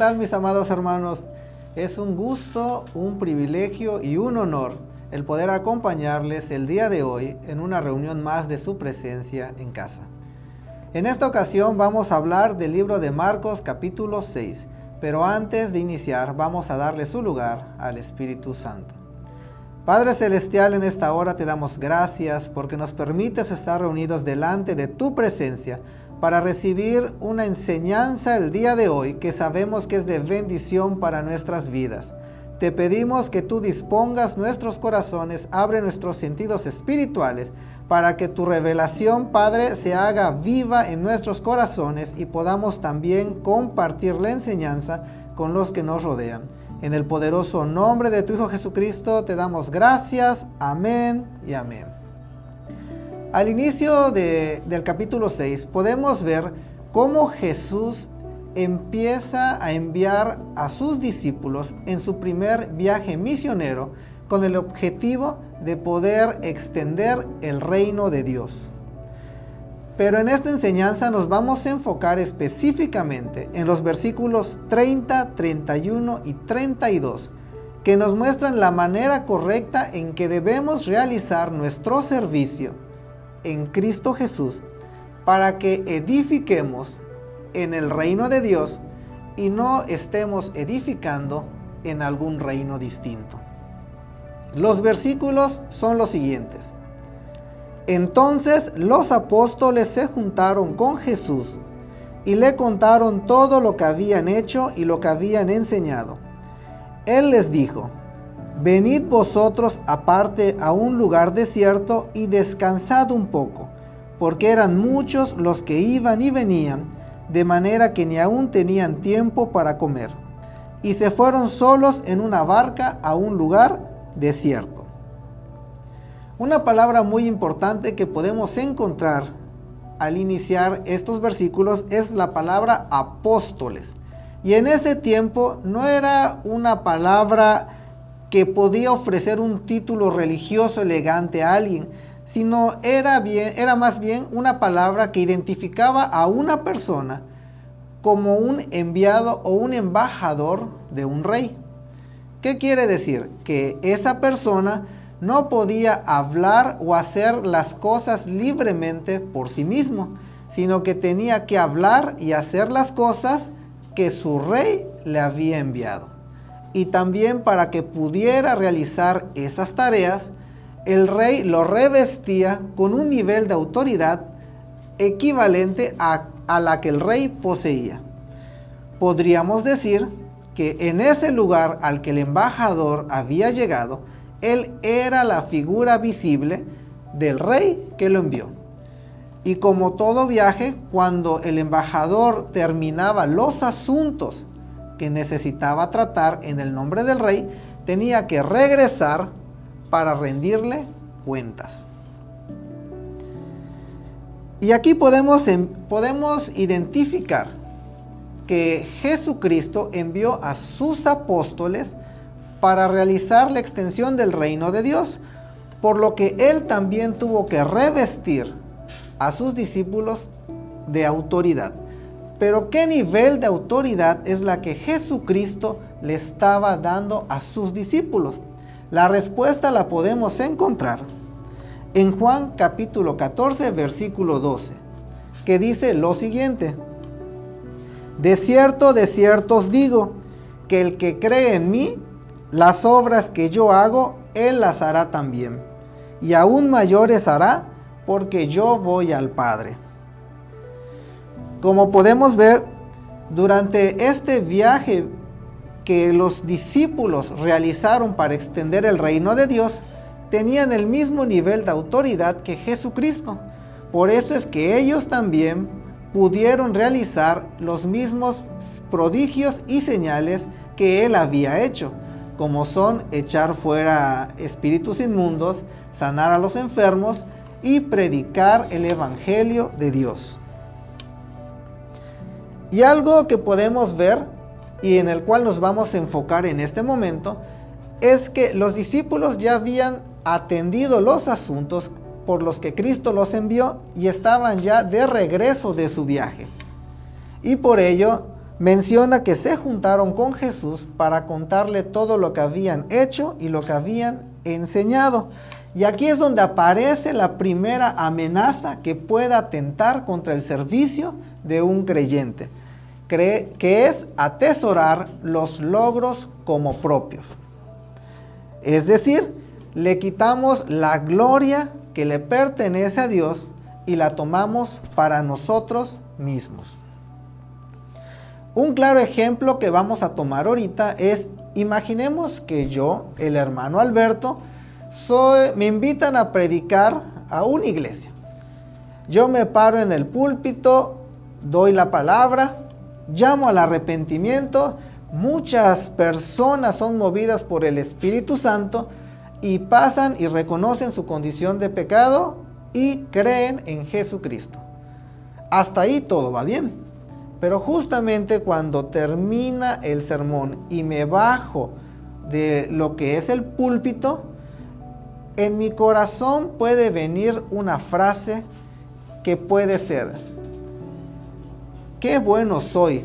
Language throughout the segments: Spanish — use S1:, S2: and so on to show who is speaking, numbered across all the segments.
S1: tal, mis amados hermanos? Es un gusto, un privilegio y un honor el poder acompañarles el día de hoy en una reunión más de su presencia en casa. En esta ocasión vamos a hablar del libro de Marcos capítulo 6, pero antes de iniciar vamos a darle su lugar al Espíritu Santo. Padre Celestial, en esta hora te damos gracias porque nos permites estar reunidos delante de tu presencia para recibir una enseñanza el día de hoy que sabemos que es de bendición para nuestras vidas. Te pedimos que tú dispongas nuestros corazones, abre nuestros sentidos espirituales para que tu revelación, Padre, se haga viva en nuestros corazones y podamos también compartir la enseñanza con los que nos rodean. En el poderoso nombre de tu Hijo Jesucristo te damos gracias. Amén y amén. Al inicio del capítulo 6 podemos ver cómo Jesús empieza a enviar a sus discípulos en su primer viaje misionero con el objetivo de poder extender el reino de Dios. Pero en esta enseñanza nos vamos a enfocar específicamente en los versículos 30, 31 y 32, que nos muestran la manera correcta en que debemos realizar nuestro servicio en Cristo Jesús para que edifiquemos en el reino de Dios y no estemos edificando en algún reino distinto. Los versículos son los siguientes. Entonces los apóstoles se juntaron con Jesús y le contaron todo lo que habían hecho y lo que habían enseñado. Él les dijo: venid vosotros aparte a un lugar desierto y descansad un poco, porque eran muchos los que iban y venían, de manera que ni aún tenían tiempo para comer. Y se fueron solos en una barca a un lugar desierto. Una palabra muy importante que podemos encontrar al iniciar estos versículos es la palabra apóstoles. Y en ese tiempo no era una palabra que podía ofrecer un título religioso elegante a alguien, sino era más bien una palabra que identificaba a una persona como un enviado o un embajador de un rey. ¿Qué quiere decir? Que esa persona no podía hablar o hacer las cosas libremente por sí mismo, sino que tenía que hablar y hacer las cosas que su rey le había enviado. Y también para que pudiera realizar esas tareas, el rey lo revestía con un nivel de autoridad equivalente a la que el rey poseía. Podríamos decir que en ese lugar al que el embajador había llegado, él era la figura visible del rey que lo envió. Y como todo viaje, cuando el embajador terminaba los asuntos que necesitaba tratar en el nombre del rey, tenía que regresar para rendirle cuentas. Y aquí podemos identificar que Jesucristo envió a sus apóstoles para realizar la extensión del reino de Dios, por lo que él también tuvo que revestir a sus discípulos de autoridad. Pero ¿qué nivel de autoridad es la que Jesucristo le estaba dando a sus discípulos? La respuesta la podemos encontrar en Juan capítulo 14, versículo 12, que dice lo siguiente: de cierto os digo, que el que cree en mí, las obras que yo hago, él las hará también, y aún mayores hará, porque yo voy al Padre. Como podemos ver, durante este viaje que los discípulos realizaron para extender el reino de Dios, tenían el mismo nivel de autoridad que Jesucristo. Por eso es que ellos también pudieron realizar los mismos prodigios y señales que él había hecho, como son echar fuera espíritus inmundos, sanar a los enfermos y predicar el evangelio de Dios. Y algo que podemos ver y en el cual nos vamos a enfocar en este momento es que los discípulos ya habían atendido los asuntos por los que Cristo los envió y estaban ya de regreso de su viaje. Y por ello menciona que se juntaron con Jesús para contarle todo lo que habían hecho y lo que habían enseñado. Y aquí es donde aparece la primera amenaza que pueda atentar contra el servicio de un creyente, que es atesorar los logros como propios. Es decir, le quitamos la gloria que le pertenece a Dios y la tomamos para nosotros mismos. Un claro ejemplo que vamos a tomar ahorita es, imaginemos que yo, el hermano Alberto, me invitan a predicar a una iglesia. Yo me paro en el púlpito, doy la palabra, llamo al arrepentimiento, muchas personas son movidas por el Espíritu Santo y pasan y reconocen su condición de pecado y creen en Jesucristo. Hasta ahí todo va bien. Pero justamente cuando termina el sermón y me bajo de lo que es el púlpito, en mi corazón puede venir una frase que puede ser: qué bueno soy,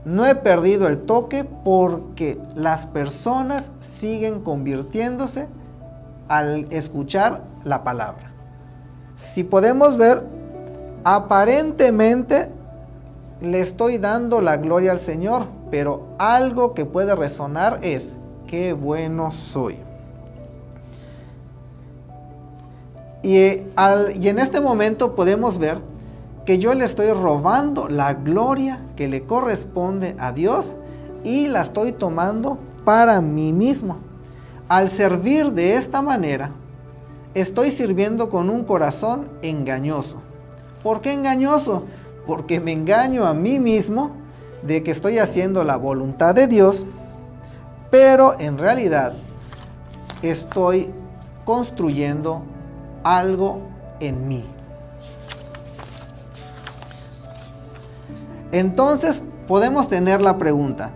S1: no he perdido el toque porque las personas siguen convirtiéndose al escuchar la palabra. Si podemos ver, aparentemente le estoy dando la gloria al Señor, pero algo que puede resonar es: qué bueno soy. Y en este momento podemos ver que yo le estoy robando la gloria que le corresponde a Dios y la estoy tomando para mí mismo. Al servir de esta manera, estoy sirviendo con un corazón engañoso. ¿Por qué engañoso? Porque me engaño a mí mismo de que estoy haciendo la voluntad de Dios, pero en realidad estoy construyendo algo en mí. Entonces podemos tener la pregunta: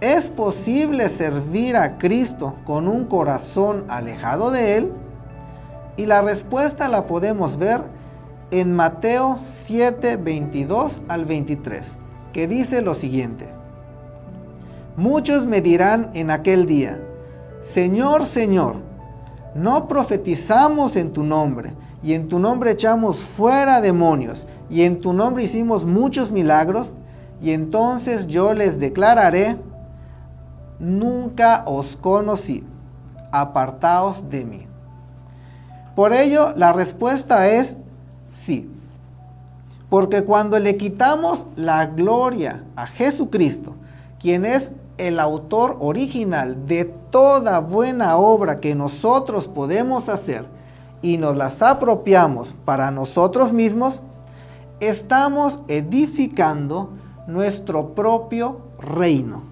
S1: ¿es posible servir a Cristo con un corazón alejado de Él? Y la respuesta la podemos ver en Mateo 7, 22 al 23, que dice lo siguiente: muchos me dirán en aquel día: Señor, Señor, ¿no profetizamos en tu nombre, y en tu nombre echamos fuera demonios, y en tu nombre hicimos muchos milagros? Y entonces yo les declararé: nunca os conocí, apartaos de mí. Por ello, la respuesta es sí. Porque cuando le quitamos la gloria a Jesucristo, quien es el autor original de toda buena obra que nosotros podemos hacer, y nos las apropiamos para nosotros mismos, estamos edificando nuestro propio reino.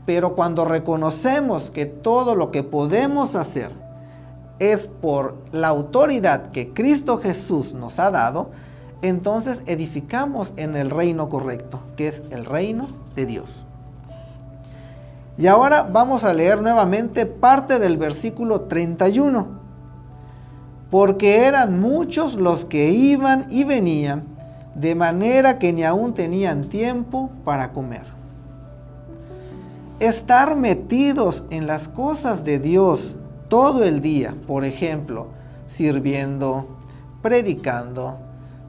S1: Pero cuando reconocemos que todo lo que podemos hacer es por la autoridad que Cristo Jesús nos ha dado, entonces edificamos en el reino correcto, que es el reino de Dios. Y ahora vamos a leer nuevamente parte del versículo 31. Porque eran muchos los que iban y venían, de manera que ni aún tenían tiempo para comer. Estar metidos en las cosas de Dios todo el día, por ejemplo, sirviendo, predicando,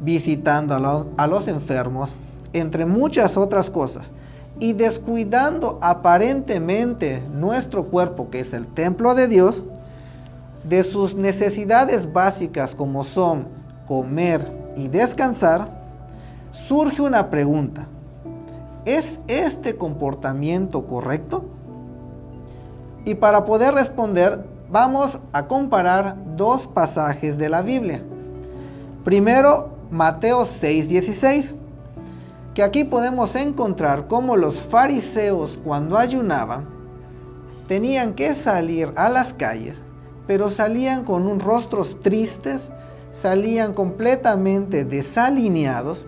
S1: visitando a los enfermos, entre muchas otras cosas, y descuidando aparentemente nuestro cuerpo, que es el templo de Dios, de sus necesidades básicas como son comer y descansar, surge una pregunta: ¿es este comportamiento correcto? Y para poder responder, vamos a comparar dos pasajes de la Biblia. Primero, Mateo 6:16, que aquí podemos encontrar cómo los fariseos, cuando ayunaban, tenían que salir a las calles, pero salían con unos rostros tristes, salían completamente desalineados,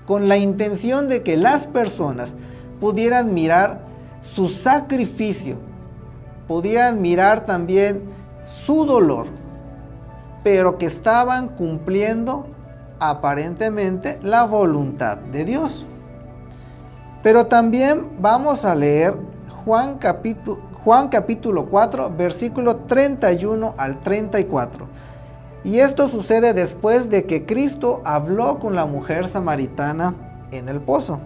S1: con la intención de que las personas pudieran mirar su sacrificio, pudieran mirar también su dolor, pero que estaban cumpliendo aparentemente la voluntad de Dios. Pero también vamos a leer Juan capítulo 4, versículo 31 al 34. Y esto sucede después de que Cristo habló con la mujer samaritana en el pozo.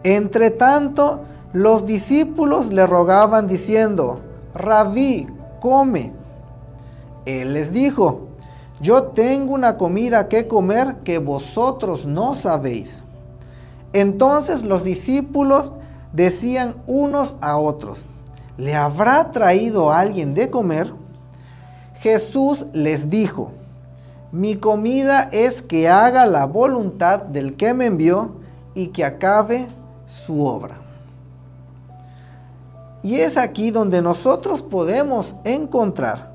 S1: Entre tanto, los discípulos le rogaban diciendo: Rabí, come. Él les dijo: yo tengo una comida que comer que vosotros no sabéis. Entonces los discípulos decían unos a otros: ¿le habrá traído alguien de comer? Jesús les dijo: mi comida es que haga la voluntad del que me envió y que acabe su obra. Y es aquí donde nosotros podemos encontrar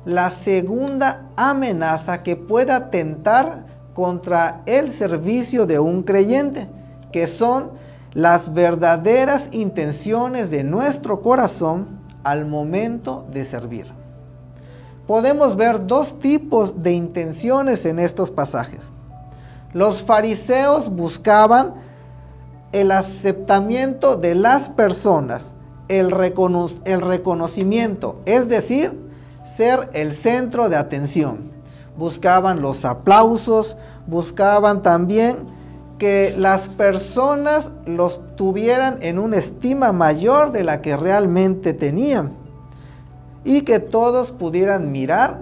S1: la segunda amenaza que pueda atentar contra el servicio de un creyente, que son las verdaderas intenciones de nuestro corazón al momento de servir. Podemos ver dos tipos de intenciones en estos pasajes. Los fariseos buscaban el aceptamiento de las personas, el reconocimiento, es decir, ser el centro de atención. Buscaban los aplausos, buscaban también que las personas los tuvieran en una estima mayor de la que realmente tenían, y que todos pudieran mirar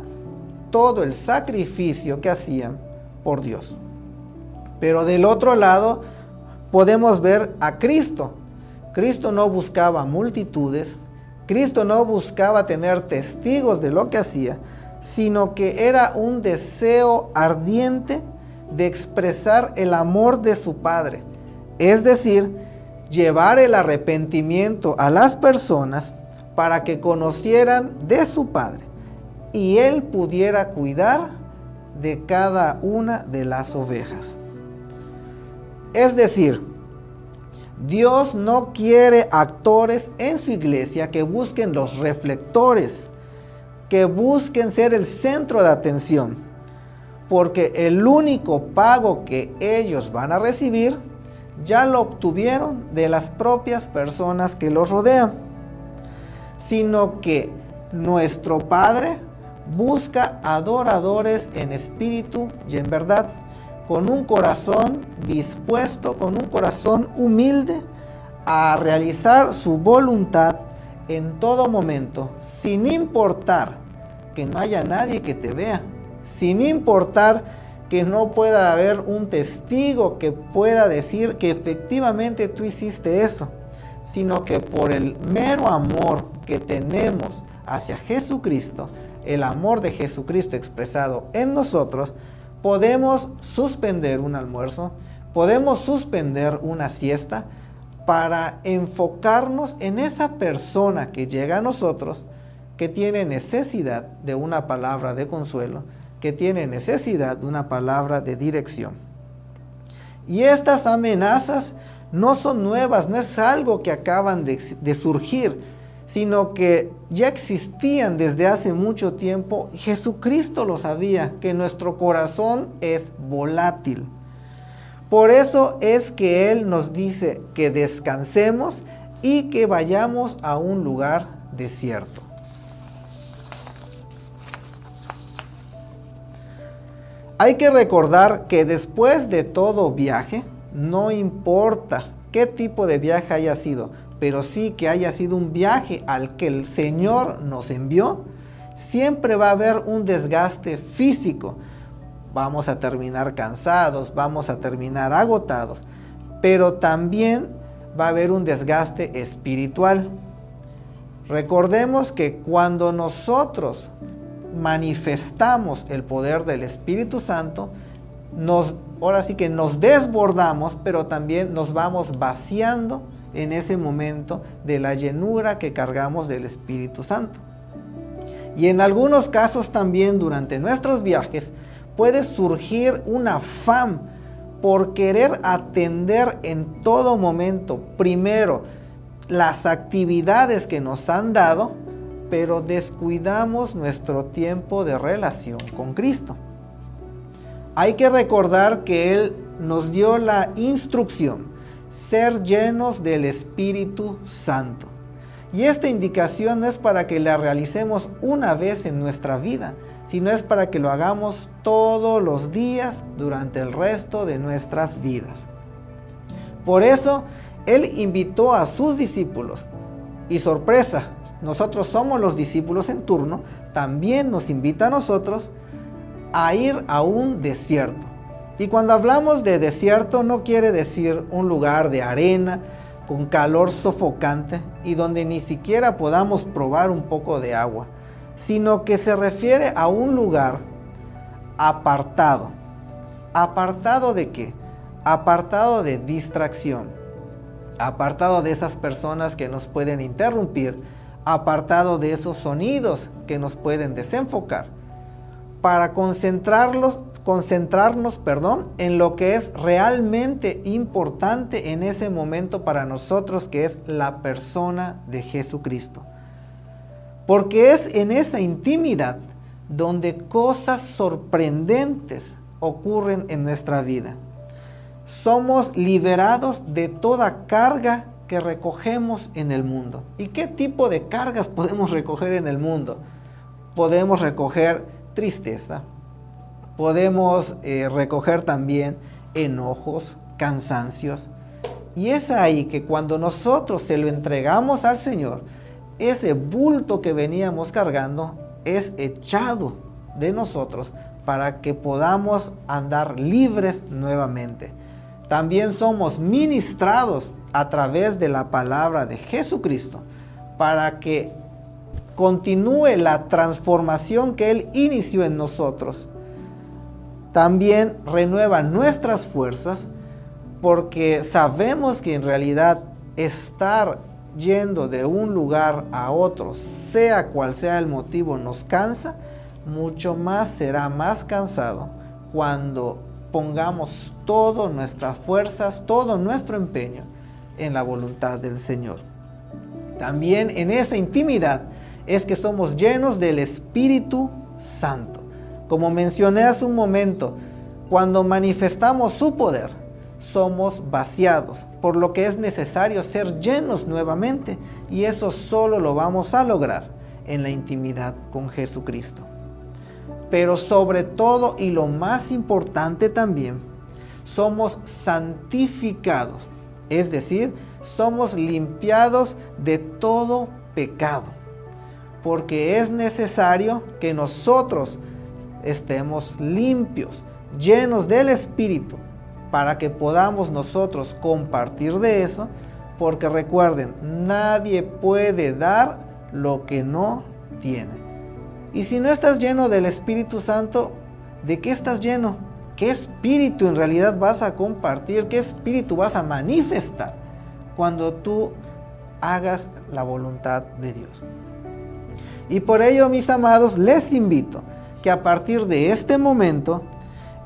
S1: todo el sacrificio que hacían por Dios. Pero del otro lado podemos ver a Cristo. Cristo no buscaba multitudes, Cristo no buscaba tener testigos de lo que hacía, sino que era un deseo ardiente de expresar el amor de su Padre, es decir, llevar el arrepentimiento a las personas para que conocieran de su Padre y Él pudiera cuidar de cada una de las ovejas. Es decir, Dios no quiere actores en su iglesia que busquen los reflectores, que busquen ser el centro de atención, porque el único pago que ellos van a recibir ya lo obtuvieron de las propias personas que los rodean, sino que nuestro Padre busca adoradores en espíritu y en verdad, con un corazón dispuesto, con un corazón humilde a realizar su voluntad en todo momento, sin importar que no haya nadie que te vea, sin importar que no pueda haber un testigo que pueda decir que efectivamente tú hiciste eso, sino que por el mero amor que tenemos hacia Jesucristo, el amor de Jesucristo expresado en nosotros, podemos suspender un almuerzo, podemos suspender una siesta para enfocarnos en esa persona que llega a nosotros, que tiene necesidad de una palabra de consuelo, que tiene necesidad de una palabra de dirección. Y estas amenazas no son nuevas, no es algo que acaban de surgir, sino que ya existían desde hace mucho tiempo. Jesucristo lo sabía, que nuestro corazón es volátil. Por eso es que Él nos dice que descansemos y que vayamos a un lugar desierto. Hay que recordar que después de todo viaje, no importa qué tipo de viaje haya sido, pero sí que haya sido un viaje al que el Señor nos envió, siempre va a haber un desgaste físico. Vamos a terminar cansados, vamos a terminar agotados, pero también va a haber un desgaste espiritual. Recordemos que cuando nosotros manifestamos el poder del Espíritu Santo, ahora sí que nos desbordamos, pero también nos vamos vaciando en ese momento de la llenura que cargamos del Espíritu Santo. Y en algunos casos también durante nuestros viajes puede surgir un afán por querer atender en todo momento, primero, las actividades que nos han dado, pero descuidamos nuestro tiempo de relación con Cristo. Hay que recordar que Él nos dio la instrucción ser llenos del Espíritu Santo. Y esta indicación no es para que la realicemos una vez en nuestra vida, sino es para que lo hagamos todos los días durante el resto de nuestras vidas. Por eso, Él invitó a sus discípulos, y sorpresa, nosotros somos los discípulos en turno, también nos invita a nosotros a ir a un desierto. Y cuando hablamos de desierto no quiere decir un lugar de arena con calor sofocante y donde ni siquiera podamos probar un poco de agua, sino que se refiere a un lugar apartado. ¿Apartado de qué? Apartado de distracción, apartado de esas personas que nos pueden interrumpir, apartado de esos sonidos que nos pueden desenfocar, para concentrarnos, en lo que es realmente importante en ese momento para nosotros, que es la persona de Jesucristo. Porque es en esa intimidad donde cosas sorprendentes ocurren en nuestra vida. Somos liberados de toda carga que recogemos en el mundo. ¿Y qué tipo de cargas podemos recoger en el mundo? Podemos recoger tristeza, podemos recoger también enojos, cansancios. Y es ahí que cuando nosotros se lo entregamos al Señor, ese bulto que veníamos cargando es echado de nosotros para que podamos andar libres nuevamente. También somos ministrados a través de la palabra de Jesucristo para que continúe la transformación que Él inició en nosotros. También renueva nuestras fuerzas, porque sabemos que en realidad estar yendo de un lugar a otro, sea cual sea el motivo, nos cansa. Mucho más será más cansado cuando pongamos todas nuestras fuerzas, todo nuestro empeño en la voluntad del Señor. También en esa intimidad es que somos llenos del Espíritu Santo. Como mencioné hace un momento, cuando manifestamos su poder, somos vaciados, por lo que es necesario ser llenos nuevamente, y eso solo lo vamos a lograr en la intimidad con Jesucristo. Pero sobre todo, y lo más importante también, somos santificados, es decir, somos limpiados de todo pecado, porque es necesario que nosotros estemos limpios, llenos del Espíritu, para que podamos nosotros compartir de eso, porque recuerden, nadie puede dar lo que no tiene. Y si no estás lleno del Espíritu Santo, ¿de qué estás lleno? ¿Qué espíritu en realidad vas a compartir? ¿Qué espíritu vas a manifestar cuando tú hagas la voluntad de Dios? Y por ello, mis amados, les invito que a partir de este momento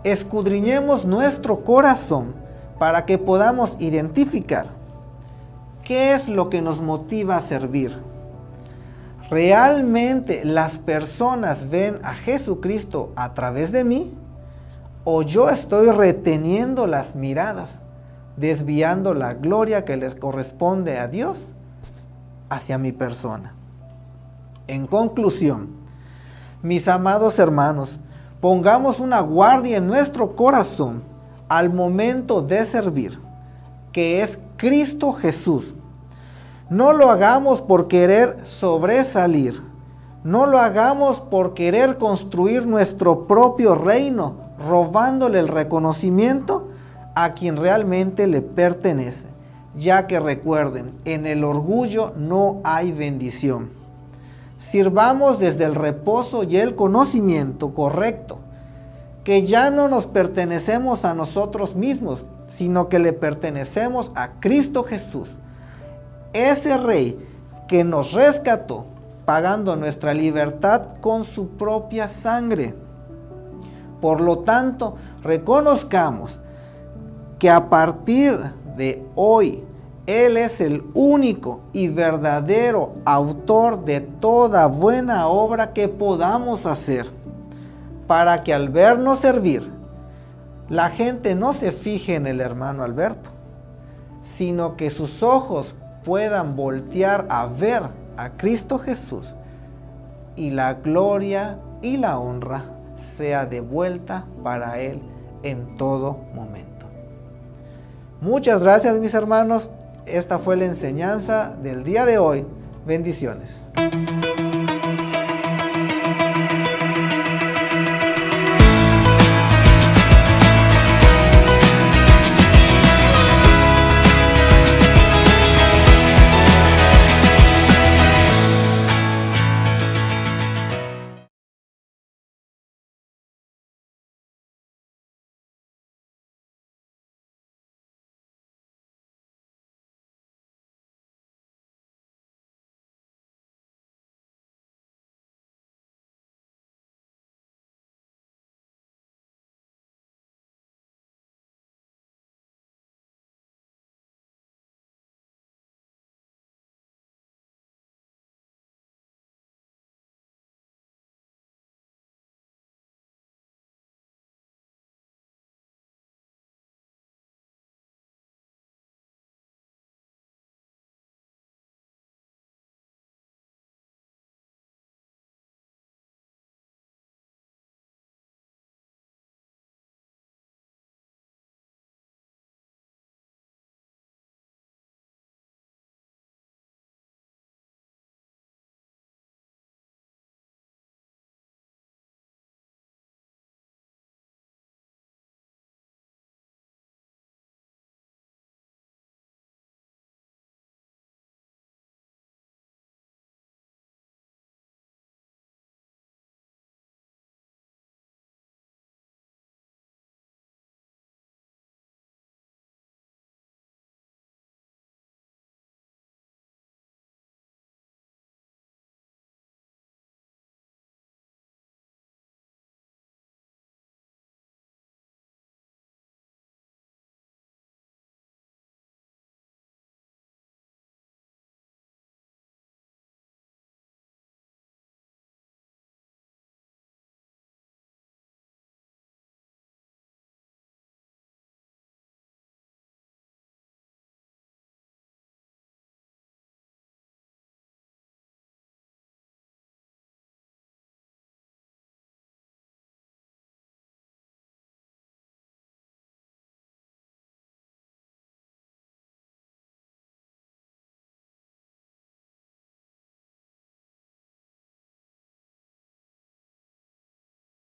S1: escudriñemos nuestro corazón para que podamos identificar qué es lo que nos motiva a servir. ¿Realmente las personas ven a Jesucristo a través de mí? ¿O yo estoy reteniendo las miradas, desviando la gloria que les corresponde a Dios hacia mi persona? En conclusión, mis amados hermanos, pongamos una guardia en nuestro corazón al momento de servir, que es Cristo Jesús. No lo hagamos por querer sobresalir, no lo hagamos por querer construir nuestro propio reino, robándole el reconocimiento a quien realmente le pertenece, ya que recuerden, en el orgullo no hay bendición. Sirvamos desde el reposo y el conocimiento correcto, que ya no nos pertenecemos a nosotros mismos, sino que le pertenecemos a Cristo Jesús, ese Rey que nos rescató, pagando nuestra libertad con su propia sangre. Por lo tanto, reconozcamos que a partir de hoy, Él es el único y verdadero autor de toda buena obra que podamos hacer, para que al vernos servir, la gente no se fije en el hermano Alberto, sino que sus ojos puedan voltear a ver a Cristo Jesús y la gloria y la honra sea devuelta para Él en todo momento. Muchas gracias, mis hermanos. Esta fue la enseñanza del día de hoy. Bendiciones.